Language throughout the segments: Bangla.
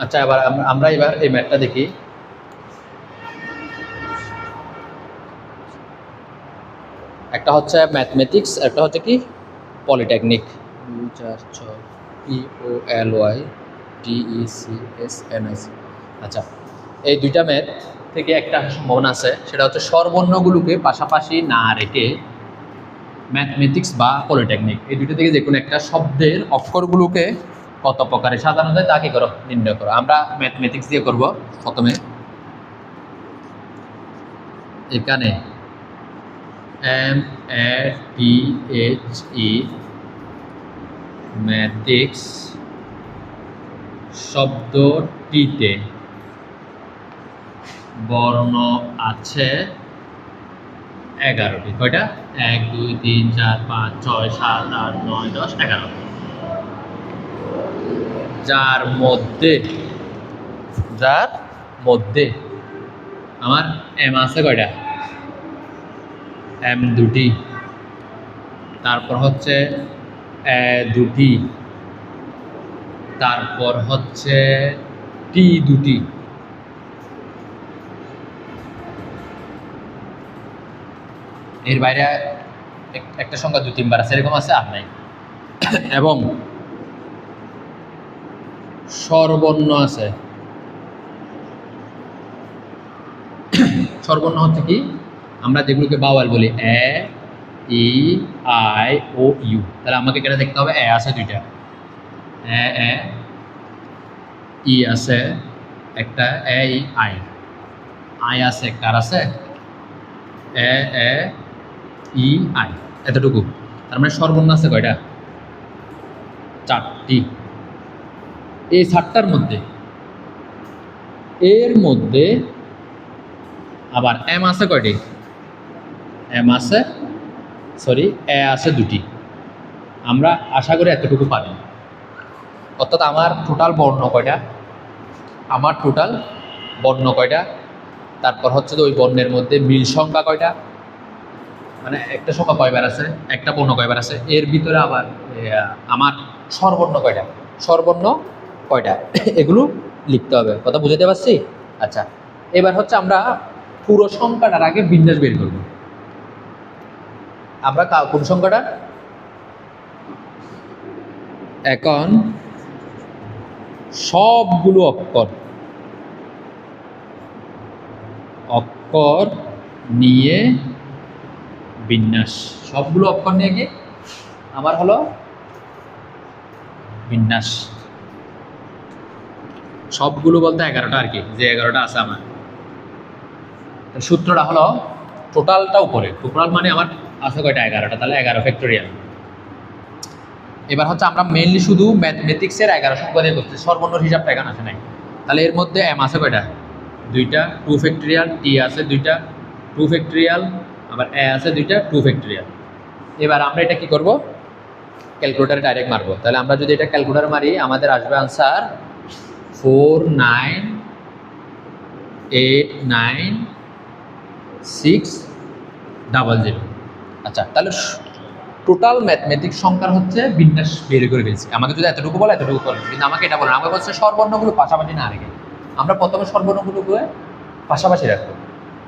আচ্ছা, এবার আমরা এবার এই ম্যাথটা দেখি। একটা হচ্ছে ম্যাথমেটিক্স, একটা হচ্ছে কি পলিটেকনিক। 2 4 6 POLYTECSNS। আচ্ছা, এই দুইটা ম্যাথ থেকে একটা সম্ভাবনা আছে, সেটা হচ্ছে স্বরবর্ণগুলোকে পাশাপাশি না রেখে ম্যাথমেটিক্স বা পলিটেকনিক এই দুটো থেকে যে কোনো একটা শব্দের অক্ষরগুলোকে কত প্রকারে সাজানো যায় তা কি করো নির্ণয় করো। আমরা ম্যাথমেটিক্স দিয়ে করব। প্রথমে এখানে MATHE ম্যাথিক্স শব্দটিতে বর্ণ আছে 11টি। কয়টা? 1 2 3 4 5 6 7 8 9 10 11। যার মধ্যে আমার এম আছে কয়টা? এম দুটি, তারপর হচ্ছে এ দুটি, তারপর হচ্ছে টি দুটি, এর বাইরে একটা সংখ্যা 2 3 বার আছে, এরকম আছে আর নাই। এবং স্বরবর্ণ আছে। স্বরবর্ণ হচ্ছে কি আমরা যেগুলোকে বাওয়াল বলি, এ ই আই ও ইউ। তাহলে আমাকে এখানে দেখতে হবে এ আছে দুইটা, এ এ ই আছে একটা, এ ই আই, আই আছে একটা, আর আছে এ এ ই আই, এতটুকু। তার মানে স্বরবর্ণ আছে কয়টা? 4টি। এই 7টার মধ্যে এর মধ্যে আবার এম আছে কয়টি? এম আছে এ আছে দুটি। আমরা আশা করি এতটুকু পারি। অর্থাৎ আমার টোটাল বর্ণ কয়টা? তারপর হচ্ছে যে ওই বর্ণের মধ্যে মিল সংখ্যা কয়টা, মানে একটা সংখ্যা কয়বার আছে, একটা বর্ণ কয়বার আছে, এর ভিতরে আবার আমার স্বরবর্ণ কয়টা এগুলো লিখতে হবে। কথা বুঝাতে পারছি? আচ্ছা, এবার হচ্ছে আমরা পুরো সংখ্যাটার আগে বিন্যাস বের করব। আমরা কোন সংখ্যাটা? এখন সবগুলো অক্ষর নিয়ে বিন্যাস, সবগুলো অক্ষর নিয়ে কি আমার হলো বিন্যাস। সবগুলো বলতে 11টা আর কি, যে 11টা আছে আমার। সূত্রটা হলো টোটালটা উপরে, টোটাল মানে আমার আছে কয়টা? 11টা। তাহলে 11 ফ্যাক্টোরিয়াল। এবার হচ্ছে আমরা মেইনলি শুধু ম্যাথমেটিক্সের 11 সংখ্যা দিয়ে করছি, সর্বর্ণর হিসাবটা এখানে আসে নাই। তাহলে এর মধ্যে এম আছে কয়টা? 2টা, 2 ফ্যাক্টোরিয়াল, টি আছে 2টা, 2 ফ্যাক্টোরিয়াল, আবার এ আছে 2টা, 2 ফ্যাক্টোরিয়াল। এবার আমরা এটা কি করব? ক্যালকুলেটারে ডাইরেক্ট মারবো। তাহলে আমরা যদি এটা ক্যালকুলেটার মারি আমাদের আসবে আনসার 498960। আচ্ছা, তাহলে টোটাল ম্যাথমেটিক্স সংখ্যার হচ্ছে বিন্যাস বের করে ফেলছি। আমাকে যদি এতটুকু বলে এতটুকু করবে, কিন্তু আমাকে এটা বলে, আমাকে বলছে স্বরবর্ণগুলো পাশাপাশি না রেখে। আমরা প্রথমে স্বরবর্ণগুলোকে পাশাপাশি রাখবো,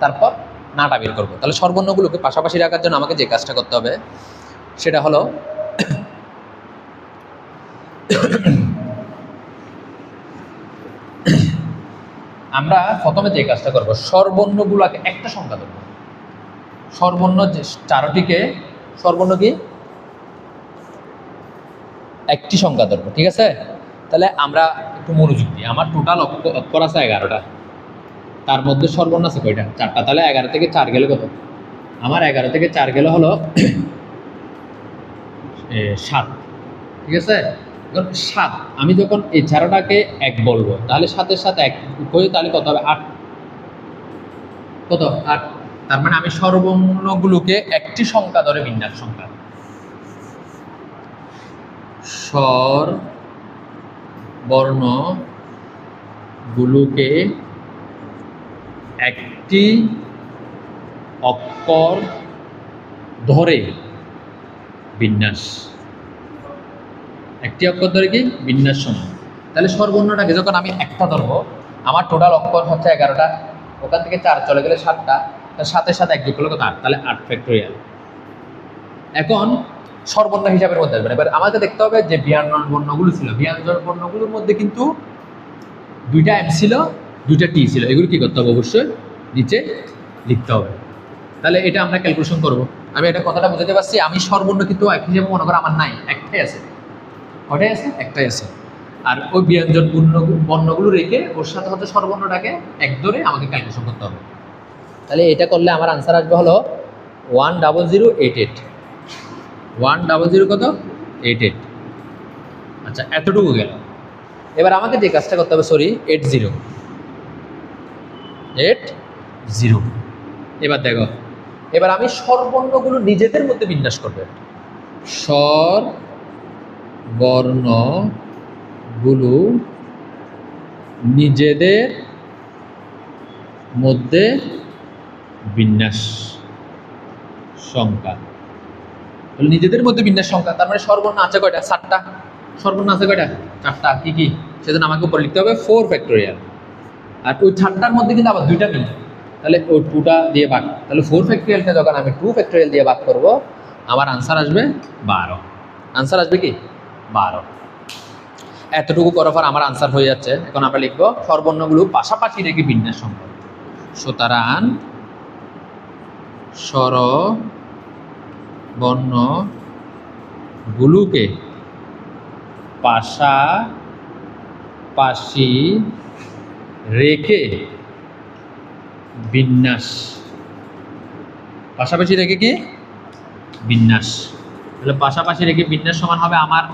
তারপর নাটা বের করবো। তাহলে স্বরবর্ণগুলোকে পাশাপাশি রাখার জন্য আমাকে যে কাজটা করতে হবে সেটা হলো আমরা প্রথমে যে কাজটা করবো, স্বরবর্ণগুলোকে একটা সংখ্যা ধরবো। স্বরবর্ণ যে 4টিকে স্বরবর্ণ কি একটি সংখ্যা ধরবো, ঠিক আছে? তাহলে আমরা একটু মনোযোগ দিই। আমার টোটাল অক্ষর আছে 11টা, তার মধ্যে স্বরবর্ণ আছে কয়টা? 4টা। তাহলে 11 থেকে 4 গেলে কত? আমার 11 থেকে 4 গেলে হলো 7, ঠিক আছে? 7 আমি যখন এই 4টাকে 1 বলবো, তাহলে 7-এর সাথে 1 করি, তাহলে কত হবে? 8। কত? 8। তার মানে আমি স্বরবর্ণগুলোকে একটি সংখ্যা ধরে বিন্যাস সংখ্যা, স্বরবর্ণগুলোকে একটি অক্ষর ধরে বিন্যাস, একটি অক্ষর ধরে কি বিন্যাস সমান। তাহলে সর্বর্ণটাকে যখন আমি একটা ধরবো, আমার টোটাল অক্ষর হচ্ছে 11টা, ওখান থেকে 4 চলে গেলে 7টা, তার সাথে সাথে 1 যোগ করলে কত 8, তাহলে 8 ফ্যাক্টোরিয়াল। এখন সর্বর্ণ হিসাবের মধ্যে আসবেন। এবার আমাকে দেখতে হবে যে ব্যঞ্জন বর্ণগুলো ছিল, ব্যঞ্জন বর্ণগুলোর মধ্যে কিন্তু 2টা এম ছিল, 2টা টি ছিল, এগুলো কি করতে হবে, অবশ্যই নিচে লিখতে হবে। তাহলে এটা আমরা ক্যালকুলেশন করব। আমি এটা কথাটা বুঝাতে পারছি। আমি সর্বর্ণ কিন্তু এক হিসেবে মনে করো আমার নাই, একটাই আছে। কটাই আছে? একটাই আছে। আর ওই ব্যঞ্জন বর্ণগুলো রেখে ওর সাথে হচ্ছে সর্বর্ণটাকে এক ধরে আমাকে ক্যালকুলেশন করতে হবে। তাহলে এটা করলে আমার আনসার আসবে হলো 10088। 100 কত? 88। আচ্ছা, এতটুকু গেল। এবার আমাকে যে কাজটা করতে হবে, 80। এবার দেখো, এবার আমি স্বরবর্ণগুলো নিজেদের মধ্যে বিন্যাস করব। স্বরবর্ণগুলো নিজেদের মধ্যে বিন্যাস সংখ্যা, নিজেদের মধ্যে বিন্যাস সংখ্যা, তার মানে স্বরবর্ণ আছে কয়টা? 7টা। স্বরবর্ণ আছে কয়টা? 4টা। কি কি? সেজন্য আমাকে উপরে লিখতে হবে 4 ফ্যাক্টোরিয়াল। আর ওই 4টার মধ্যে কিন্তু আবার 2টা মিল, তাহলে ওই 2টা দিয়ে ভাগ। তাহলে 4 ফ্যাক্টোরিয়ালকে যখন আমি 2 ফ্যাক্টোরিয়াল দিয়ে ভাগ করব, আমার আনসার আসবে 12। আনসার আসবে কি? 12। এতটুকু করার পর আমার আনসার হয়ে যাচ্ছে। এখন আমরা লিখবো স্বরবর্ণগুলো পাশাপাশি রেখে বিন্যাস সংখ্যা। সুতরাং স্বরবর্ণগুলোকে পাশাপাশি রেখে বিন্যাস, পাশাপাশি রেখে কি? বিন্যাস। তাহলে পাশাপাশি রেখে বিন্যাস সমান হবে আমার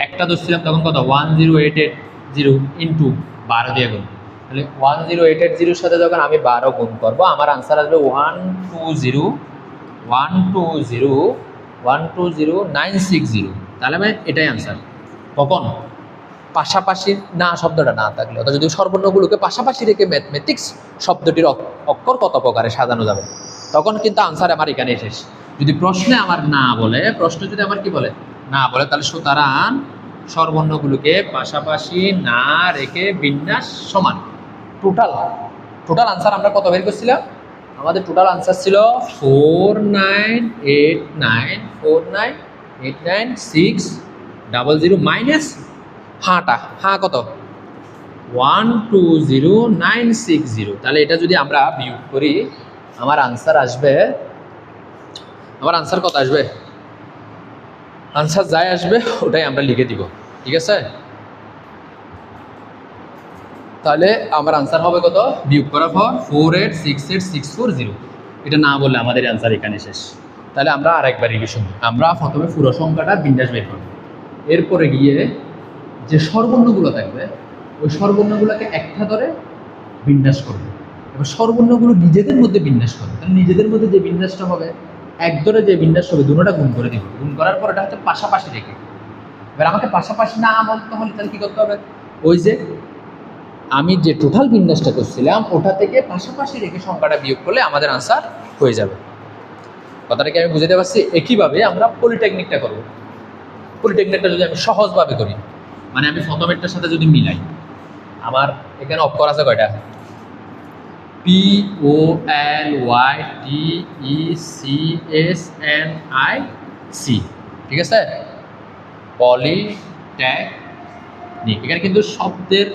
একটা ধরছিলাম তখন কত? 10880 ইন্টু 12 দিয়ে গুণ। তাহলে 10880 সাথে যখন আমি 12 গুণ করবো, আমার আনসার আসবে 120,960। তাহলে আমি এটাই আনসার। কখন? পাশাপাশি না শব্দটা না থাকলে, অর্থাৎ যদি স্বরবর্ণগুলোকে পাশাপাশি রেখে ম্যাথমেটিক্স শব্দটির অক্ষর কত প্রকারে সাজানো যাবে, তখন কিন্তু আনসার আমার এখানে শেষ। যদি প্রশ্নে আমার না বলে, প্রশ্ন যদি আমার কি বলে? না বলে, তাহলে সুতরাং স্বরবর্ণগুলোকে পাশাপাশি না রেখে বিন্যাস সমান। টোটাল আনসার আমরা কত বের করছিলাম? আমাদের টোটাল আনসার ছিল 4989,600 মাইনাস হাঁটা কত? 120,960। তাহলে এটা যদি আমরা বিয়োগ করি, আমার আনসার আসবে, আমার আনসার কত আসবে? আনসার যাই আসবে ওটাই আমরা লিখে দিব, ঠিক আছে? তাহলে আমার আনসার হবে কত? বিয়োগ করার পর 4868,640। এটা না বললে আমাদের আনসার এখানে শেষ। তাহলে আমরা আরেকবার রিভিশন। আমরা প্রথমে পুরো সংখ্যাটা বিন্যাস বের করব, এরপরে গিয়ে যে স্বরবর্ণগুলো থাকবে ওই স্বরবর্ণগুলোকে একটা ধরে বিন্যাস করবে। এবার স্বরবর্ণগুলো নিজেদের মধ্যে বিন্যাস করবে। তাহলে নিজেদের মধ্যে যে বিন্যাসটা হবে, এক ধরে যে বিন্যাস হবে, দুটোটা গুণ করে দিব। গুণ করার পর এটা হচ্ছে পাশাপাশি রেখে। এবার আমাকে পাশাপাশি না বলতে হলে তাহলে কী করতে হবে? ওই যে আমি যে টোটাল বিন্যাসটা করছিলাম ওটা থেকে পাশাপাশি রেখে সংখ্যাটা বিয়োগ করলে আমাদের আনসার হয়ে যাবে। কথাটাকে আমি বুঝতে পারছি? একইভাবে আমরা পলিটেকনিকটা করব। পলিটেকনিকটা যদি আমি সহজভাবে করি, মানে আমি প্রথমেরটার সাথে যদি মিলাই, আমার এখানে অক্ষর আছে কয়টা? POLYTECSNIC, ঠিক আছে? পলিটেকনিক। এখানে কিন্তু শব্দের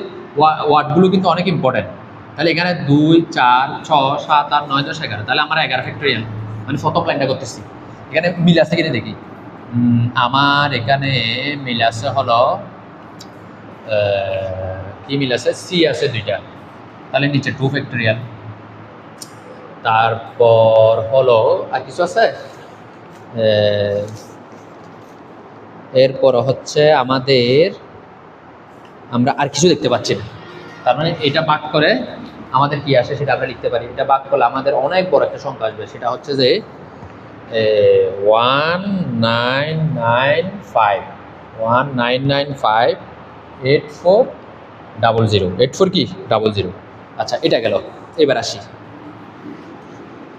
ওয়ার্ডগুলো কিন্তু অনেক ইম্পর্টেন্ট। তাহলে এখানে 2, 4, 6, 7, 8, 9, 10, 11, তাহলে আমার 11 ফ্যাক্টোরিয়াল। মানে প্রথম লাইনটা করতেছি, এখানে মিল আছে কিনা দেখি। আমার এখানে মিল আছে হলো কি মিল আছে? সি আছে 2টা, তাহলে নিচে 2 ফ্যাক্টোরিয়াল। তারপর হলো আর কিছু আছে, এরপর হচ্ছে আমাদের আমরা আর কিছু দেখতে পাচ্ছি না। তার মানে এটা ভাগ করে আমাদের কি আসে সেটা আমরা লিখতে পারি। এটা ভাগ করলে আমাদের অনেক বড় একটা সংখ্যা আসবে, সেটা হচ্ছে যে 1995,8400 84 কি 00। আচ্ছা, এটা গেল। এবার আসি,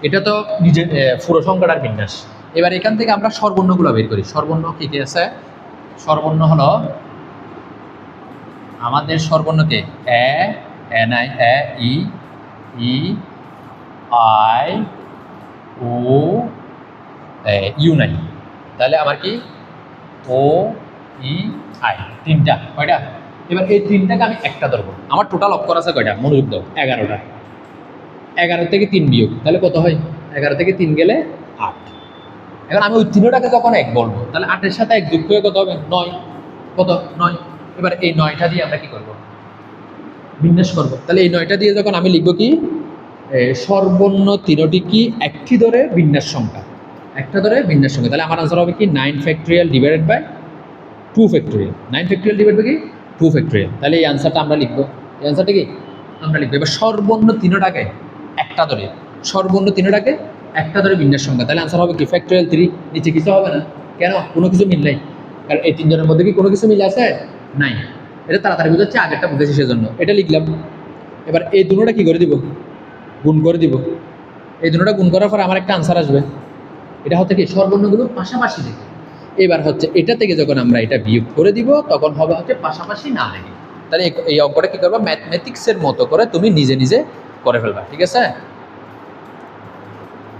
এটা তো নিজের পুরো সংখ্যাটার বিন্যাস। এবার এখান থেকে আমরা স্বরবর্ণগুলো বের করি। স্বরবর্ণ কী কী আছে? স্বরবর্ণ হলো আমাদের সর্বর্ণকে N I E E I O U নাই, তাহলে আমার কি ও ই আই, তিনটা কয়টা? এবার এই তিনটাকে আমি একটা ধরবো। আমার টোটাল অক্ষর আছে কয়টা? মনোযোগ দাও, 11টা। 11 থেকে 3 বিয়োগ, তাহলে কত হয়? 11 থেকে 3 গেলে 8। এখন আমি ওই তিনটাকে যখন এক বলবো, তাহলে 8-এর সাথে 1 যোগ করে কত হবে? 9। কত? 9। এবার এই 9টা দিয়ে আমরা কি করব? বিন্যাস করব। তাহলে এই 9টা দিয়ে যখন আমি লিখবো কি, সর্বর্ণ তিনটি কি একটি ধরে বিন্যাস সংখ্যা, একটা ধরে বিন্যাস সংখ্যা, তাহলে আমার আনসার হবে কি 9 factorial divided by 2 factorial. 9 factorial divide by কি 2 ফ্যাক্টোরিয়াল। তাহলে এই আনসারটা আমরা লিখবো। এই আনসারটা কি আমরা লিখবো। এবার সর্বর্ণ তিনটাকে একটা ধরে, সর্বর্ণ তিনটাকে একটা ধরে বিন্যাস সংখ্যা, তাহলে আনসার হবে কি ফ্যাক্টোরিয়াল 3। নিচে কিছু হবে না, কেন? কোনো কিছু মিল নাই, কারণ এই তিনজনের মধ্যে কি কোনো কিছু মিল আছে? নাই। এটা তাড়াতাড়ি বুঝাচ্ছে, আগেরটা বুঝেছি সেজন্য এটা লিখলাম। এবার এই দুটোটা কি করে দিব? গুণ করে দিব। এই দুটোটা গুণ করার পর আমার একটা আনসার আসবে। এটা হচ্ছে কি সর্বর্ণগুলো পাশাপাশি দেখে। এবার হচ্ছে এটা থেকে যখন আমরা এটা বিয়োগ করে দিব, তখন হবে হচ্ছে পাশাপাশি না লেগে। তাহলে এই অঙ্কটা কি করবা? ম্যাথমেটিক্সের মতো করে তুমি নিজে নিজে করে ফেলবা, ঠিক আছে?